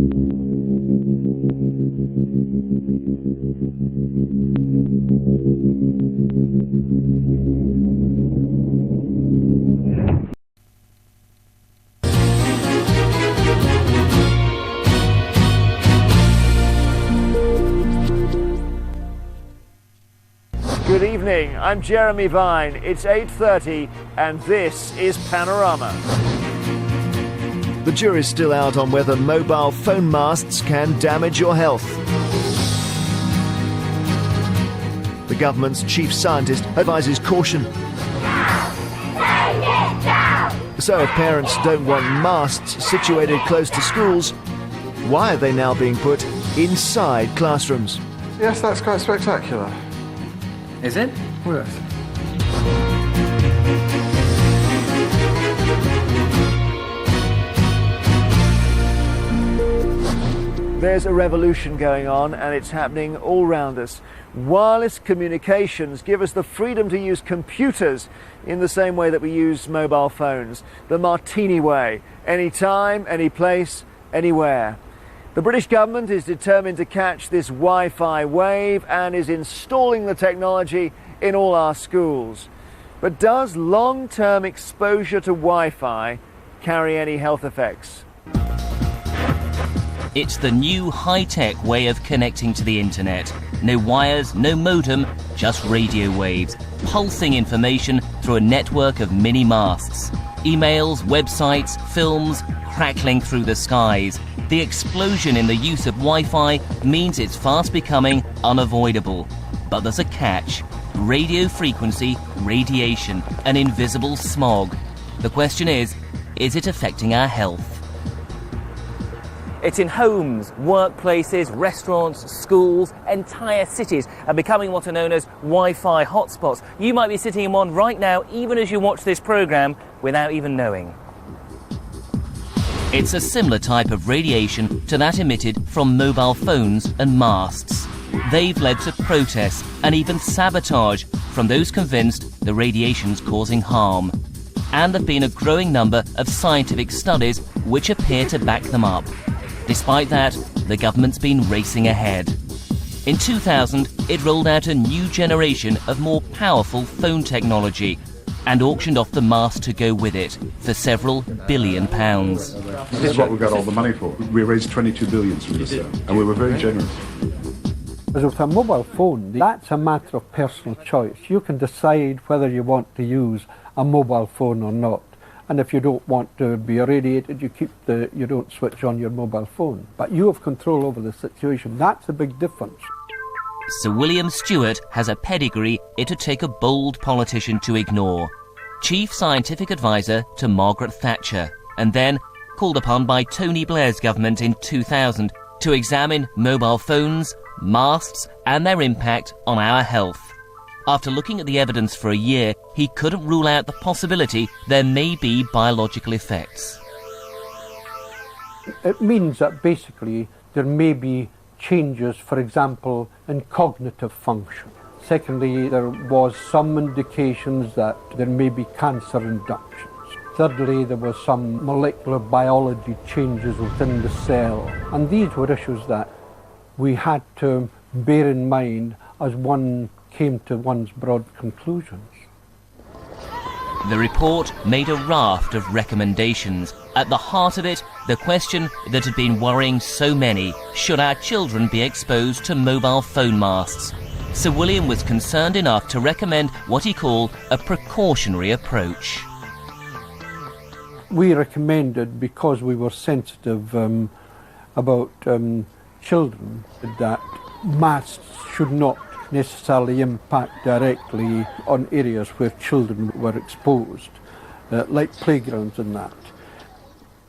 Good evening, I'm Jeremy Vine. It's 8:30 and this is Panorama. The jury's still out on whether mobile phone masts can damage your health. The government's chief scientist advises caution. So if parents don't want masts situated close to schools, why are they now being put inside classrooms? Yes, that's quite spectacular. Is it? Yes. There's a revolution going on and it's happening all around us. Wireless communications give us the freedom to use computers in the same way that we use mobile phones. The Martini way. Anytime, any place, anywhere. The British government is determined to catch this Wi-Fi wave and is installing the technology in all our schools. But does long-term exposure to Wi-Fi carry any health effects? It's the new high-tech way of connecting to the internet. No wires, no modem, just radio waves, pulsing information through a network of mini masts. Emails, websites, films, crackling through the skies. The explosion in the use of Wi-Fi means it's fast becoming unavoidable. But there's a catch. Radio frequency, radiation, an invisible smog. The question is it affecting our health? It's in homes, workplaces, restaurants, schools, entire cities are becoming what are known as Wi-Fi hotspots. You might be sitting in one right now, even as you watch this programme, without even knowing. It's a similar type of radiation to that emitted from mobile phones and masts. They've led to protests and even sabotage from those convinced the radiation's causing harm. And there've been a growing number of scientific studies which appear to back them up. Despite that, the government's been racing ahead. In 2000, it rolled out a new generation of more powerful phone technology and auctioned off the mast to go with it for several billion pounds. This is what we got all the money for. We raised 22 billion from this, and we were very generous. As with a mobile phone, that's a matter of personal choice. You can decide whether you want to use a mobile phone or not. And if you don't want to be irradiated, you don't switch on your mobile phone. But you have control over the situation. That's a big difference. Sir William Stewart has a pedigree it'd take a bold politician to ignore. Chief Scientific Advisor to Margaret Thatcher, and then called upon by Tony Blair's government in 2000 to examine mobile phones, masts and their impact on our health. After looking at the evidence for a year, he couldn't rule out the possibility there may be biological effects. It means that basically there may be changes, for example, in cognitive function. Secondly, there was some indications that there may be cancer inductions. Thirdly, there was some molecular biology changes within the cell. And these were issues that we had to bear in mind as one came to one's broad conclusions. The report made a raft of recommendations. At the heart of it, the question that had been worrying so many: should our children be exposed to mobile phone masts? Sir William was concerned enough to recommend what he called a precautionary approach. We recommended, because we were sensitive about children, that masts should not necessarily impact directly on areas where children were exposed, like playgrounds and that.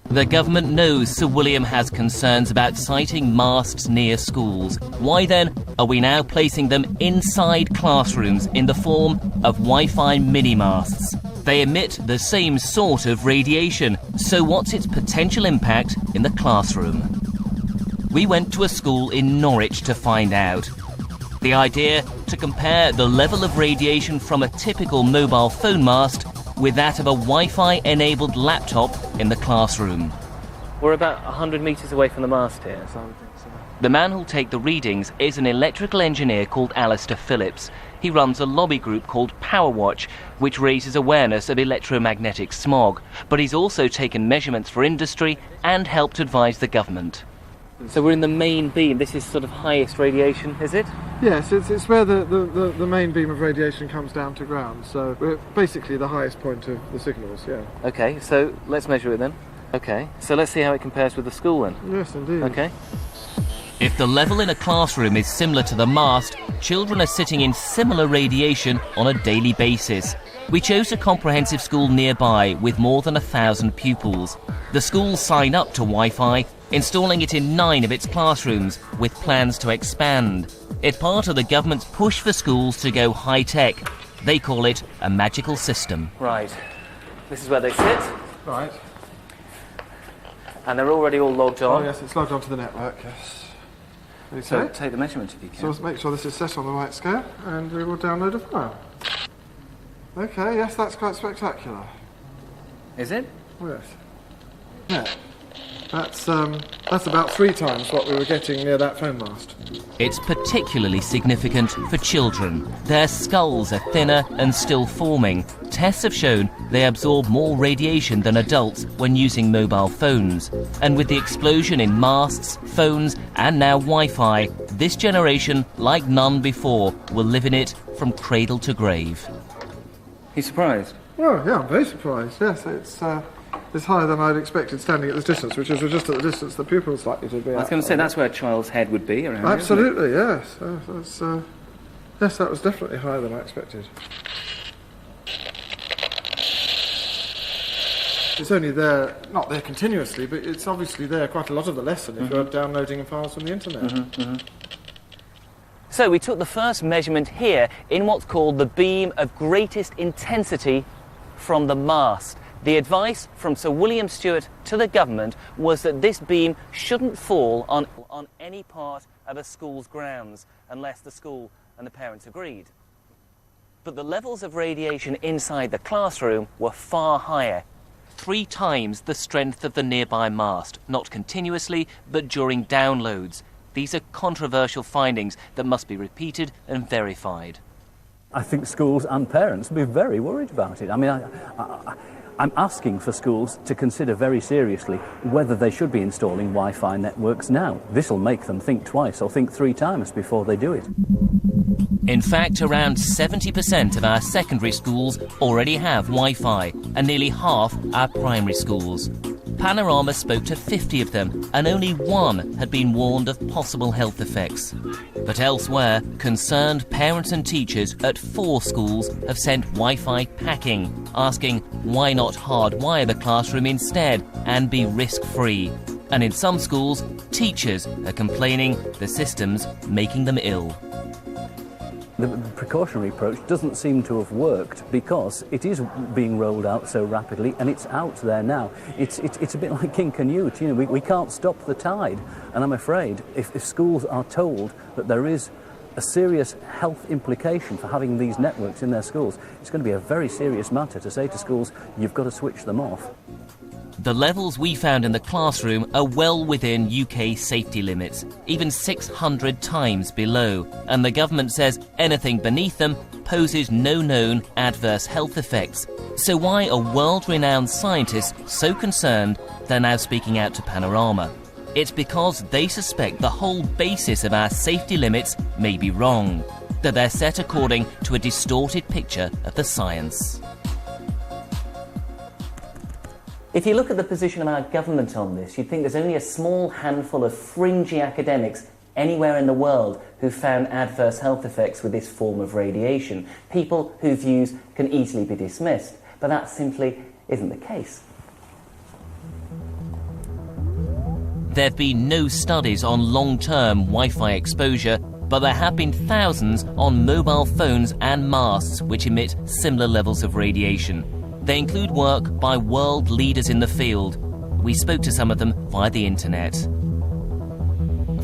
The government knows Sir William has concerns about siting masts near schools. Why then are we now placing them inside classrooms in the form of Wi-Fi mini-masts? They emit the same sort of radiation, so what's its potential impact in the classroom? We went to a school in Norwich to find out. The idea to compare the level of radiation from a typical mobile phone mast with that of a Wi-Fi enabled laptop in the classroom. We're about 100 metres away from the mast here. The man who'll take the readings is an electrical engineer called Alistair Phillips. He runs a lobby group called Powerwatch, which raises awareness of electromagnetic smog. But he's also taken measurements for industry and helped advise the government. So we're in the main beam. This is sort of highest radiation, is it? Yes, it's where the main beam of radiation comes down to ground. So we're basically the highest point of the signals, yeah. OK, so let's measure it then. OK, so let's see how it compares with the school then. Yes, indeed. OK. If the level in a classroom is similar to the mast, children are sitting in similar radiation on a daily basis. We chose a comprehensive school nearby with more than 1,000 pupils. The school signed up to Wi-Fi, installing it in 9 of its classrooms, with plans to expand. It's part of the government's push for schools to go high-tech. They call it a magical system. Right. This is where they sit. Right. And they're already all logged on. Oh, yes, it's logged onto the network, yes. So take the measurement if you can. So let's make sure this is set on the right scale, and we will download a file. OK, yes, that's quite spectacular. Is it? Yes. Yeah. That's about 3 times what we were getting near that phone mast. It's particularly significant for children. Their skulls are thinner and still forming. Tests have shown they absorb more radiation than adults when using mobile phones. And with the explosion in masts, phones and now Wi-Fi, this generation, like none before, will live in it from cradle to grave. You surprised? Oh, yeah, I'm very surprised. Yes, it's higher than I'd expected standing at this distance, which is just at the distance the pupil's likely to be at. I was going to say, that's where a child's head would be around. Absolutely, yes. Yes, that was definitely higher than I expected. It's only there, not there continuously, but it's obviously there quite a lot of the lesson if you're downloading files from the internet. So we took the first measurement here in what's called the beam of greatest intensity from the mast. The advice from Sir William Stewart to the government was that this beam shouldn't fall on any part of a school's grounds unless the school and the parents agreed. But the levels of radiation inside the classroom were far higher. 3 times the strength of the nearby mast, not continuously, but during downloads. These are controversial findings that must be repeated and verified. I think schools and parents will be very worried about it. I mean, I'm asking for schools to consider very seriously whether they should be installing Wi-Fi networks now. This will make them think twice or think 3 times before they do it. In fact, around 70% of our secondary schools already have Wi-Fi, and nearly half are primary schools. Panorama spoke to 50 of them, and only 1 had been warned of possible health effects. But elsewhere, concerned parents and teachers at 4 schools have sent Wi-Fi packing, asking why not hardwire the classroom instead and be risk-free. And in some schools, teachers are complaining the system's making them ill. The precautionary approach doesn't seem to have worked because it is being rolled out so rapidly and it's out there now. It's a bit like King Canute, you know, we can't stop the tide. And I'm afraid if schools are told that there is a serious health implication for having these networks in their schools, it's going to be a very serious matter to say to schools, you've got to switch them off. The levels we found in the classroom are well within UK safety limits, even 600 times below, and the government says anything beneath them poses no known adverse health effects. So why are world-renowned scientists so concerned they're now speaking out to Panorama? It's because they suspect the whole basis of our safety limits may be wrong, that they're set according to a distorted picture of the science. If you look at the position of our government on this, you'd think there's only a small handful of fringy academics anywhere in the world who found adverse health effects with this form of radiation. People whose views can easily be dismissed. But that simply isn't the case. There have been no studies on long-term Wi-Fi exposure, but there have been thousands on mobile phones and masts which emit similar levels of radiation. They include work by world leaders in the field. We spoke to some of them via the internet.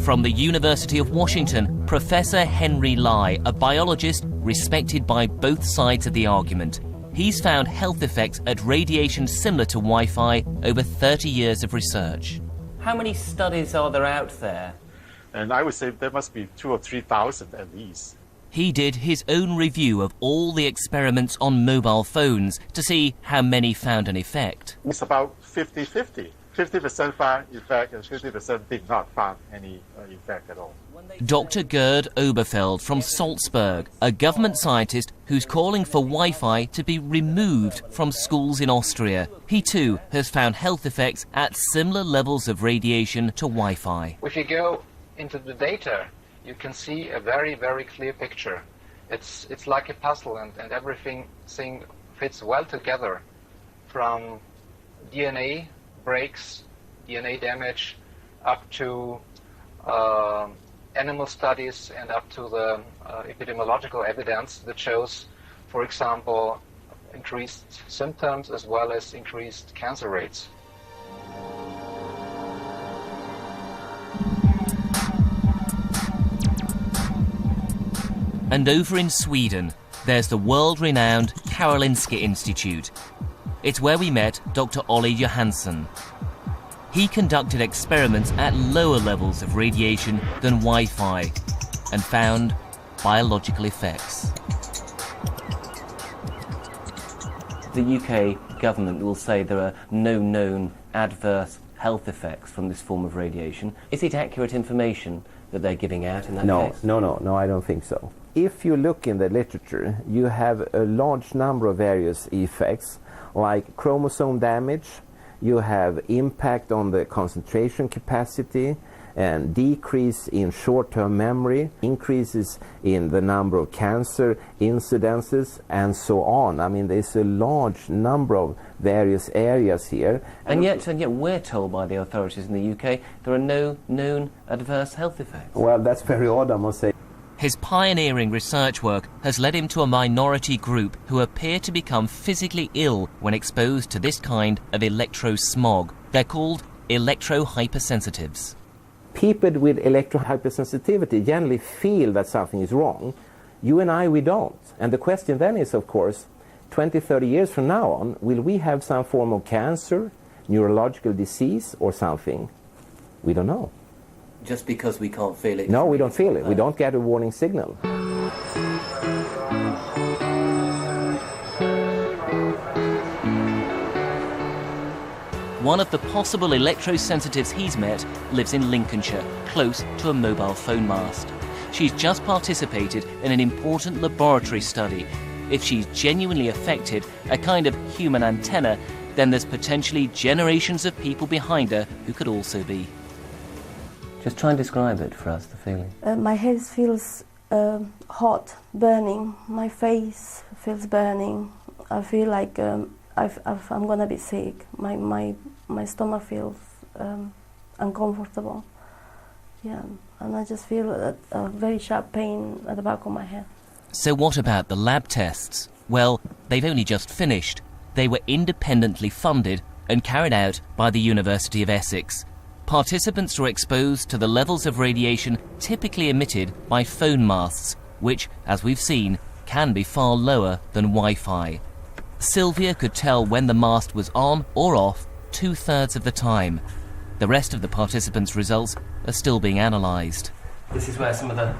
From the University of Washington, Professor Henry Lai, a biologist respected by both sides of the argument. He's found health effects at radiation similar to Wi-Fi over 30 years of research. How many studies are there out there? And I would say there must be 2,000 or 3,000 at least. He did his own review of all the experiments on mobile phones to see how many found an effect. It's about 50-50. 50% found effect and 50% did not find any effect at all. Dr. Gerd Oberfeld from Salzburg, a government scientist who's calling for Wi-Fi to be removed from schools in Austria. He too has found health effects at similar levels of radiation to Wi-Fi. If you go into the data, you can see a very, very clear picture. It's like a puzzle, and everything fits well together, from DNA breaks, DNA damage, up to animal studies and up to the epidemiological evidence that shows, for example, increased symptoms as well as increased cancer rates. And over in Sweden, there's the world-renowned Karolinska Institute. It's where we met Dr. Olli Johansson. He conducted experiments at lower levels of radiation than Wi-Fi and found biological effects. The UK government will say there are no known adverse health effects from this form of radiation. Is it accurate information that they're giving out in that case? No, I don't think so. If you look in the literature, you have a large number of various effects, like chromosome damage, you have impact on the concentration capacity, and decrease in short-term memory, increases in the number of cancer incidences, and so on. I mean, there's a large number of various areas here. And yet we're told by the authorities in the UK there are no known adverse health effects. Well, that's very odd, I must say. His pioneering research work has led him to a minority group who appear to become physically ill when exposed to this kind of electrosmog. They're called electrohypersensitives. People with electrohypersensitivity generally feel that something is wrong. You and I, we don't. And the question then is, of course, 20, 30 years from now on, will we have some form of cancer, neurological disease or something? We don't know. Just because we can't feel it? No, we don't feel it. We don't get a warning signal. One of the possible electrosensitives he's met lives in Lincolnshire, close to a mobile phone mast. She's just participated in an important laboratory study. If she's genuinely affected, a kind of human antenna, then there's potentially generations of people behind her who could also be. Just try and describe it for us, the feeling. My head feels hot, burning. My face feels burning. I feel like I'm gonna be sick. My stomach feels uncomfortable. Yeah, and I just feel a very sharp pain at the back of my head. So what about the lab tests? Well, they've only just finished. They were independently funded and carried out by the University of Essex. Participants were exposed to the levels of radiation typically emitted by phone masts, which, as we've seen, can be far lower than Wi-Fi. Sylvia could tell when the mast was on or off 2/3 of the time. The rest of the participants' results are still being analysed. This is where some of the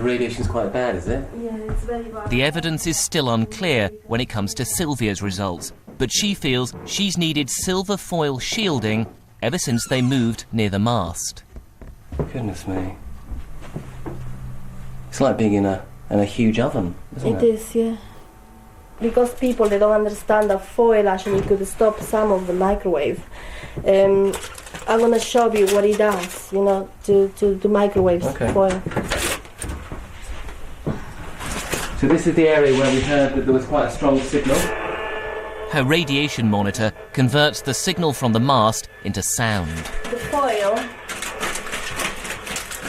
radiation's quite bad, is it? Yeah, it's very bad. The evidence is still unclear when it comes to Sylvia's results, but she feels she's needed silver foil shielding ever since they moved near the mast. Goodness me. It's like being in a huge oven, isn't it? It is, yeah. Because people, they don't understand that foil actually could stop some of the microwave. I'm going to show you what it does, you know, to microwaves. Okay. Foil. So this is the area where we heard that there was quite a strong signal. Her radiation monitor converts the signal from the mast into sound. The foil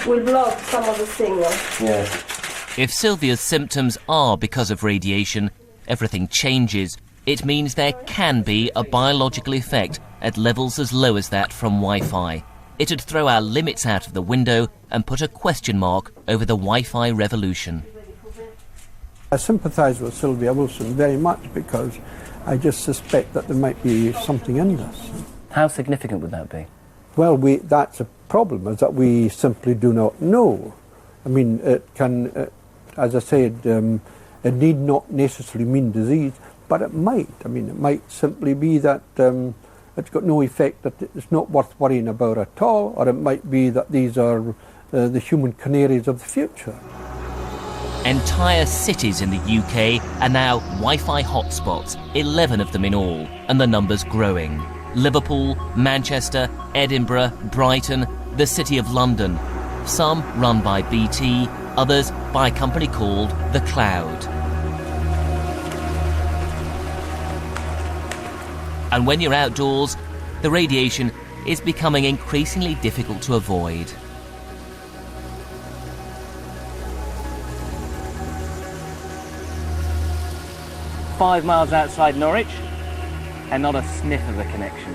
will block some of the signal. Yeah. If Sylvia's symptoms are because of radiation, everything changes. It means there can be a biological effect at levels as low as that from Wi-Fi. It'd throw our limits out of the window and put a question mark over the Wi-Fi revolution. I sympathise with Sylvia Wilson very much because I just suspect that there might be something in this. How significant would that be? Well, that's a problem, is that we simply do not know. I mean, it can, as I said, it need not necessarily mean disease, but it might. I mean, it might simply be that it's got no effect, that it's not worth worrying about at all, or it might be that these are the human canaries of the future. Entire cities in the UK are now Wi-Fi hotspots, 11 of them in all, and the number's growing. Liverpool, Manchester, Edinburgh, Brighton, the City of London. Some run by BT, others by a company called The Cloud. And when you're outdoors, the radiation is becoming increasingly difficult to avoid. "5 miles outside Norwich, and not a sniff of a connection."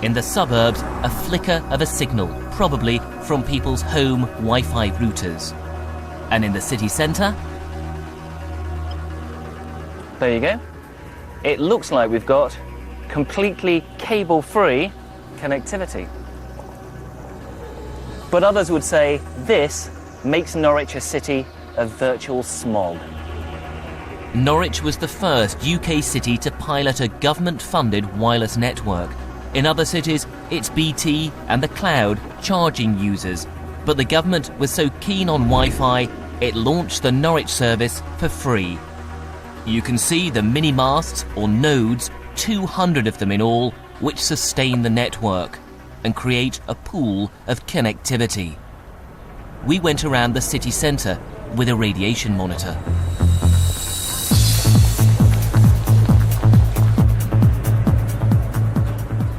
In the suburbs, a flicker of a signal, probably from people's home Wi-Fi routers. And in the city centre, There you go. It looks like we've got completely cable-free connectivity. But others would say this makes Norwich a city of virtual smog. Norwich was the first UK city to pilot a government-funded wireless network. In other cities, it's BT and The Cloud charging users. But the government was so keen on Wi-Fi, it launched the Norwich service for free. You can see the mini-masts or nodes, 200 of them in all, which sustain the network and create a pool of connectivity. We went around the city centre with a radiation monitor.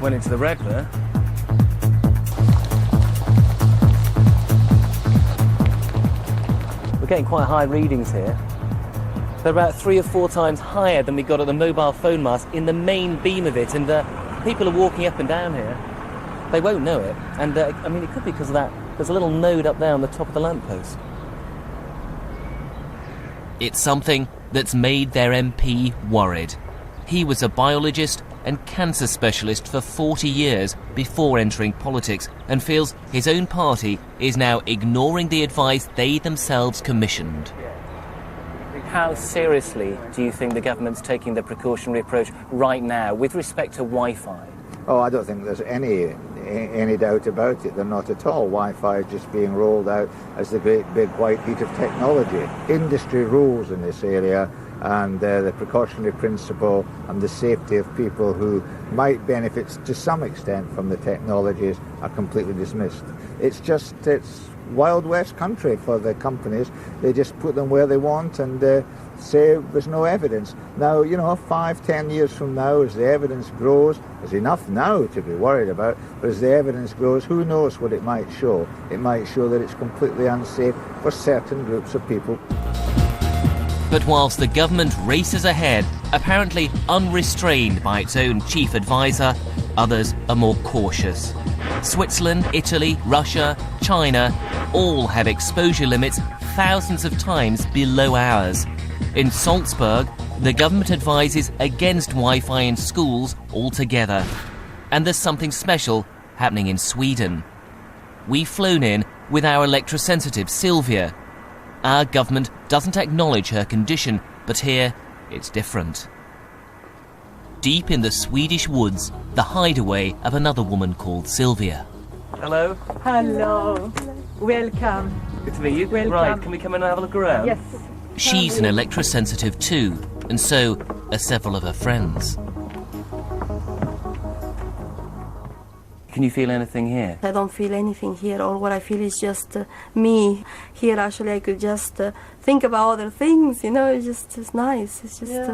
Went into the red there. We're getting quite high readings here. They're about 3 or 4 times higher than we got at the mobile phone mast in the main beam of it, and people are walking up and down here. They won't know it, and I mean, it could be because of that. There's a little node up there on the top of the lamppost. It's something that's made their MP worried. He was a biologist and cancer specialist for 40 years before entering politics, and feels his own party is now ignoring the advice they themselves commissioned. How seriously do you think the government's taking the precautionary approach right now with respect to Wi-Fi? Oh, I don't think there's any doubt about it. They're not at all. Wi-Fi is just being rolled out as the great big white heat of technology. Industry rules in this area, and the precautionary principle and the safety of people who might benefit to some extent from the technologies are completely dismissed. It's Wild West country for the companies. They just put them where they want and say there's no evidence. Now, 5-10 years from now, as the evidence grows, there's enough now to be worried about, but as the evidence grows, who knows what it might show. It might show that it's completely unsafe for certain groups of people. But whilst the government races ahead, apparently unrestrained by its own chief advisor, others are more cautious. Switzerland, Italy, Russia, China all have exposure limits thousands of times below ours. In Salzburg, the government advises against Wi-Fi in schools altogether. And there's something special happening in Sweden. We've flown in with our electrosensitive Sylvia. Our government doesn't acknowledge her condition, but here it's different. Deep in the Swedish woods, the hideaway of another woman called Sylvia. Hello. Hello. Welcome. Good to meet you. Welcome. Right, can we come and have a look around? Yes. She's an electrosensitive too, and so are several of her friends. Can you feel anything here? I don't feel anything here. All what I feel is just me. Here, actually, I could just think about other things. It's nice. It's just,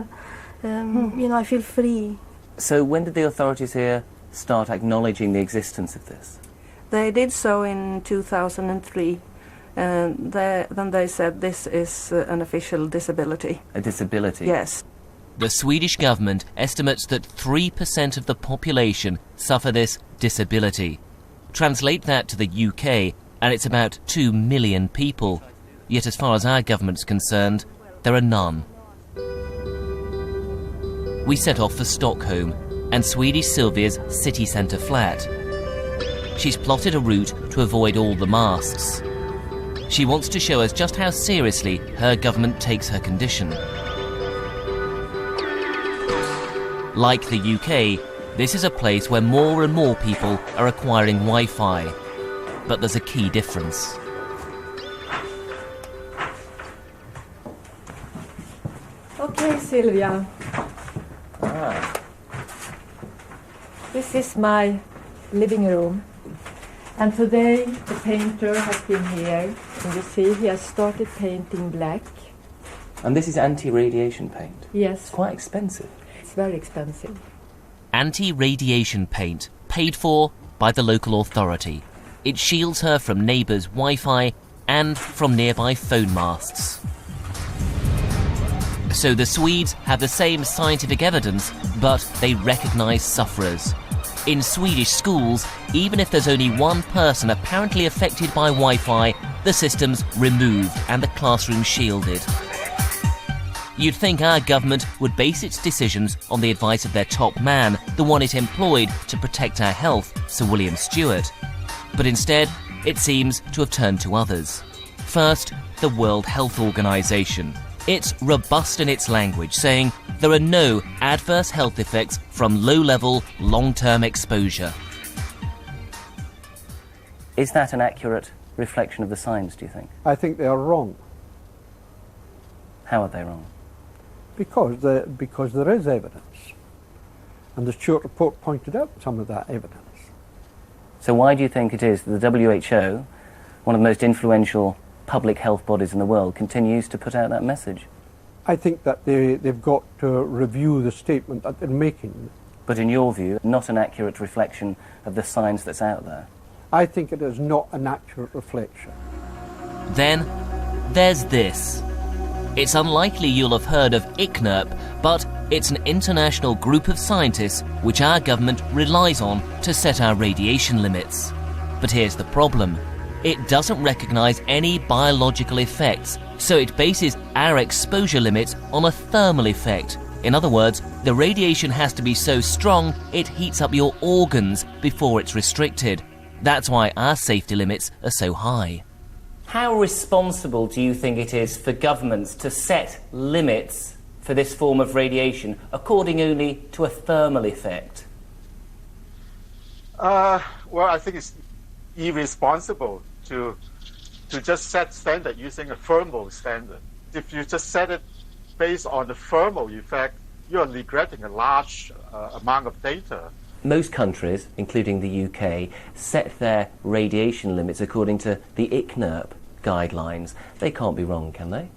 I feel free. So when did the authorities here start acknowledging the existence of this? They did so in 2003. Then they said this is an official disability. A disability? Yes. The Swedish government estimates that 3% of the population suffer this disability. Translate that to the UK, and it's about 2 million people. Yet as far as our government's concerned, there are none. We set off for Stockholm, and Swedish Sylvia's city centre flat. She's plotted a route to avoid all the masts. She wants to show us just how seriously her government takes her condition. Like the UK, this is a place where more and more people are acquiring Wi-Fi. But there's a key difference. Okay, Sylvia. This is my living room. And today the painter has been here. And you see he has started painting black. And this is anti-radiation paint? Yes. It's quite expensive. It's very expensive. Anti-radiation paint, paid for by the local authority. It shields her from neighbours' Wi-Fi and from nearby phone masts. So the Swedes have the same scientific evidence, but they recognise sufferers. In Swedish schools, even if there's only one person apparently affected by Wi-Fi, the system's removed and the classroom shielded. You'd think our government would base its decisions on the advice of their top man, the one it employed to protect our health, Sir William Stewart. But instead, it seems to have turned to others. First, the World Health Organization. It's robust in its language, saying there are no adverse health effects from low-level, long-term exposure. Is that an accurate reflection of the science, do you think? I think they are wrong. How are they wrong? Because there is evidence. And the Stewart report pointed out some of that evidence. So why do you think it is that the WHO, one of the most influential public health bodies in the world, continues to put out that message? I think that they've got to review the statement that they're making. But in your view, not an accurate reflection of the science that's out there? I think it is not an accurate reflection. Then there's this. It's unlikely you'll have heard of ICNIRP, but it's an international group of scientists which our government relies on to set our radiation limits. But here's the problem. It doesn't recognise any biological effects, so it bases our exposure limits on a thermal effect. In other words, the radiation has to be so strong it heats up your organs before it's restricted. That's why our safety limits are so high. How responsible do you think it is for governments to set limits for this form of radiation according only to a thermal effect? Well, I think it's irresponsible to just set standard using a thermal standard. If you just set it based on the thermal effect, you're neglecting a large amount of data. Most countries, including the UK, set their radiation limits according to the ICNIRP guidelines. They can't be wrong, can they?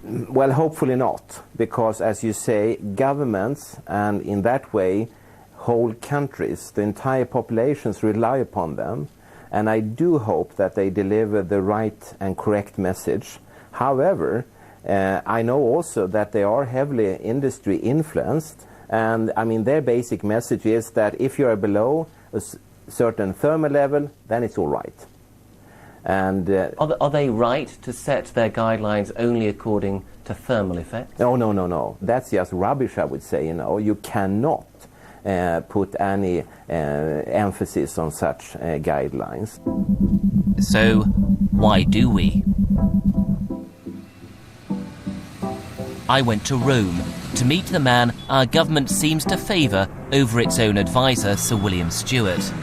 Well, hopefully not, because as you say, governments and in that way whole countries, the entire populations rely upon them, and I do hope that they deliver the right and correct message. However, I know also that they are heavily industry influenced, and I mean their basic message is that if you are below a certain thermal level, then it's all right. And are they right to set their guidelines only according to thermal effects? No. That's just rubbish, I would say. You cannot put any emphasis on such guidelines. So, why do we? I went to Rome to meet the man our government seems to favour over its own advisor, Sir William Stewart.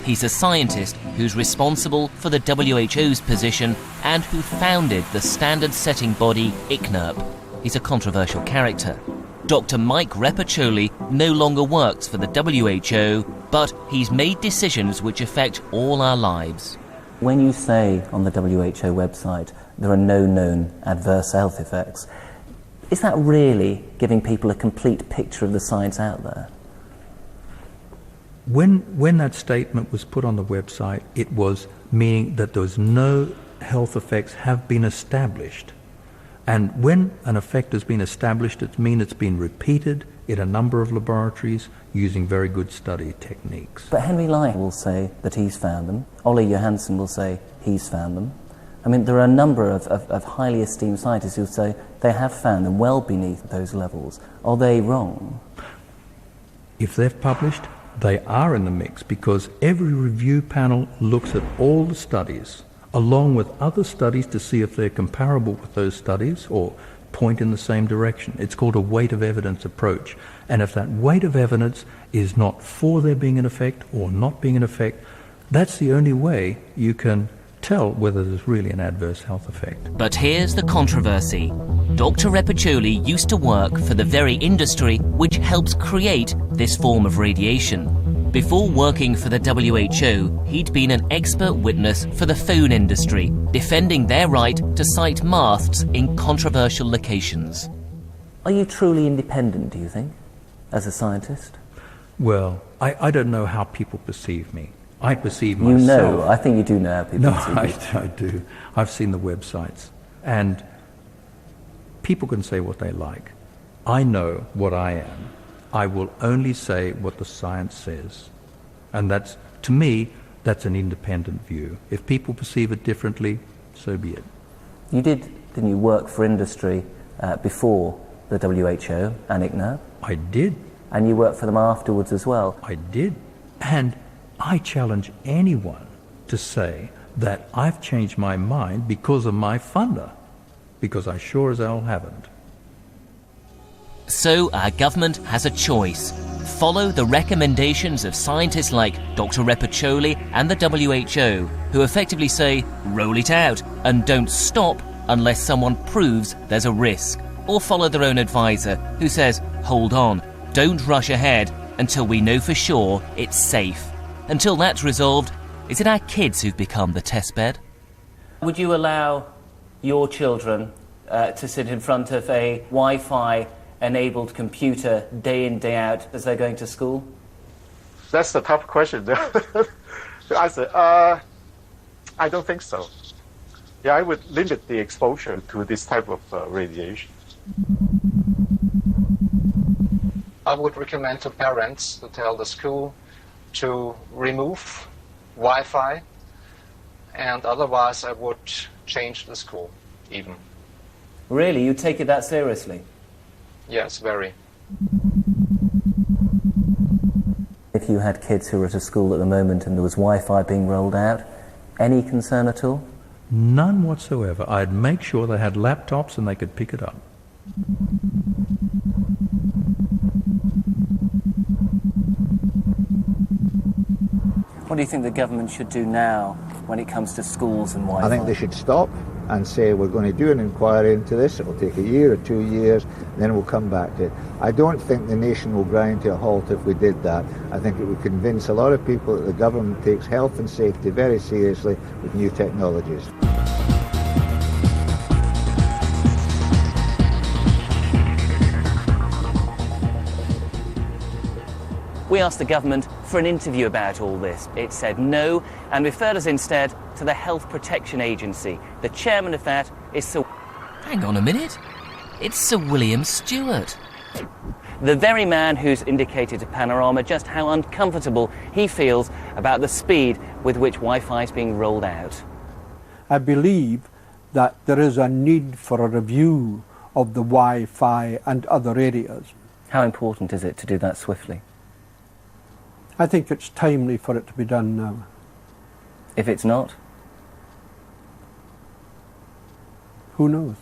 He's a scientist who's responsible for the WHO's position and who founded the standard-setting body ICNIRP. He's a controversial character. Dr. Mike Repaccioli no longer works for the WHO, but he's made decisions which affect all our lives. When you say on the WHO website there are no known adverse health effects, is that really giving people a complete picture of the science out there? When that statement was put on the website, it was meaning that there was no health effects have been established. And when an effect has been established, it means it's been repeated in a number of laboratories using very good study techniques. But Henry Lai will say that he's found them. Ole Johansson will say he's found them. I mean, there are a number of highly esteemed scientists who say they have found them well beneath those levels. Are they wrong? If they've published, they are in the mix, because every review panel looks at all the studies, along with other studies, to see if they're comparable with those studies or point in the same direction. It's called a weight of evidence approach. And if that weight of evidence is not for there being an effect or not being an effect, that's the only way you can tell whether there's really an adverse health effect. But here's the controversy. Dr. Repacholi used to work for the very industry which helps create this form of radiation. Before working for the WHO, he'd been an expert witness for the phone industry, defending their right to site masts in controversial locations. Are you truly independent, do you think, as a scientist? Well, I don't know how people perceive me. I perceive myself. You know, I think you do know how people perceive you. I do. I've seen the websites. And people can say what they like. I know what I am. I will only say what the science says. And that's, to me, that's an independent view. If people perceive it differently, so be it. You didn't you, work for industry before the WHO and ICNIRP? I did. And you worked for them afterwards as well? I did. And I challenge anyone to say that I've changed my mind because of my funder, because I sure as hell haven't. So our government has a choice. Follow the recommendations of scientists like Dr. Repacholi and the WHO, who effectively say, roll it out and don't stop unless someone proves there's a risk. Or follow their own advisor, who says, hold on, don't rush ahead until we know for sure it's safe. Until that's resolved, is it our kids who've become the testbed? Would you allow your children to sit in front of a Wi-Fi enabled computer day in, day out as they're going to school? That's a tough question to answer. I don't think so. Yeah, I would limit the exposure to this type of radiation. I would recommend to parents to tell the school to remove Wi-Fi, and otherwise I would change the school even. Really? You take it that seriously? Yes, very. If you had kids who were at a school at the moment and there was Wi-Fi being rolled out, any concern at all? None whatsoever. I'd make sure they had laptops and they could pick it up. What do you think the government should do now when it comes to schools and Wi-Fi? I think they should stop and say we're going to do an inquiry into this. It will take a year or 2 years, and then we'll come back to it. I don't think the nation will grind to a halt if we did that. I think it would convince a lot of people that the government takes health and safety very seriously with new technologies. We asked the government for an interview about all this. It said no and referred us instead to the Health Protection Agency. The chairman of that is Sir... Hang on a minute. It's Sir William Stewart. The very man who's indicated to Panorama just how uncomfortable he feels about the speed with which Wi-Fi is being rolled out. I believe that there is a need for a review of the Wi-Fi and other areas. How important is it to do that swiftly? I think it's timely for it to be done now. If it's not? Who knows?